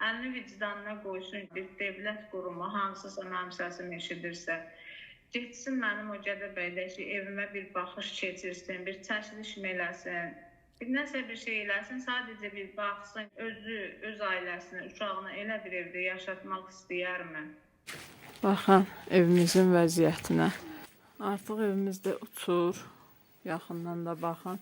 əlini vicdanına qoysun, bir dövlət qurumu hansısa mənim səsimi eşidirsə, getsin mənim o Gədəbəydə ki, evimə bir baxış keçirsin, bir çəkiliş eləsin, bir nəsə bir şey eləsin, sadəcə bir baxsın, özü, öz ailəsini, uşağını elə bir evdə yaşatmaq istəyərmi? Baxın evimizin vəziyyətinə. Artıq evimizdə uçur. Yaxından da baxın.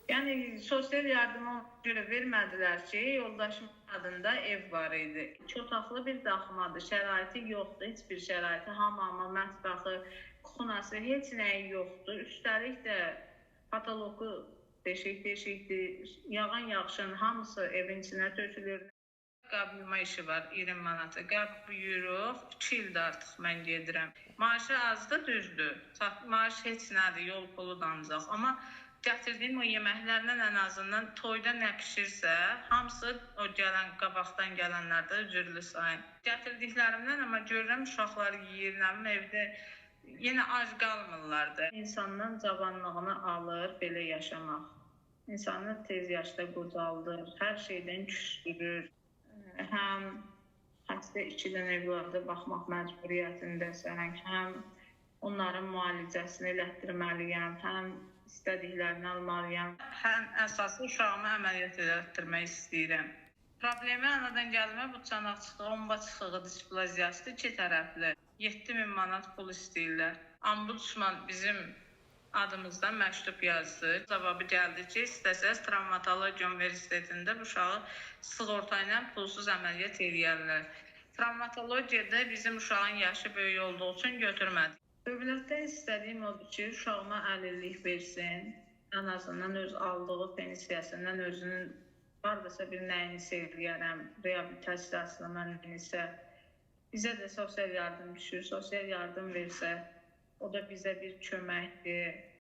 Yəni sosial yardımı ona görə vermədilər ki, yoldaşım adında ev var idi. 2 otaqlı bir daxmadır, şəraiti yoxdur, heç bir şəraiti, hamamı, mətbəxi, kuxunası, heç nəyi yoxdur. Üstəlik də patoloqu deşik-deşikdir, yağan yağışın hamısı evin içinə tökülür. Qab yuma işi var 20 manata. Qab yuyuruq, 2 ildir artıq mən gedirəm. Maaşı azdır, düzdür. Maaş heç nədir, yol pulu da ancaq. Amma gətirdiyim o yeməklərlə ən azından toyda nə pişirsə, hamısı o gələn, qabaqdan gələnlərdə üzürlü sayın. Gətirdiklərimdən amma görürəm uşaqlar yeyir, evdə yenə ac qalmırlar da. İnsandan cavanlığını alır belə yaşamaq. İnsanı tez yaşda qocaldır, hər şeydən küstürür. Həm xəstə 2 dənə övlada baxmaq məcburiyyətindəsən, həm onların müalicəsini elətdirməliyəm, həm istədiklərini almalıyam. Həm əsası uşağımı əməliyyat elətdirmək istəyirəm. Problemi anadan gəlmə bu çanaq çıxığı, omba çıxığı displaziyasıdır, 2 tərəfli. 7000 manat pul istəyirlər. Ombudsman bizim adımızdan məktub yazdı. Cavabı gəldi ki, istəsəz Travmatologiya Universitetində bu uşağı sığorta ilə pulsuz əməliyyat eləyərlər. Travmatologiyada bizim uşağın yaşı böyük olduğu üçün götürmədik. Dövlətdən istədiyim odur ki, uşağıma əlillik versin. Ən azından öz aldığı pensiyasından özünün hardasa bir nəyini eləyərəm, reabilitasiyasını mən nəyinsə. Bizə də sosial yardım düşür, sosial yardım versə, o da bizə bir köməkdir.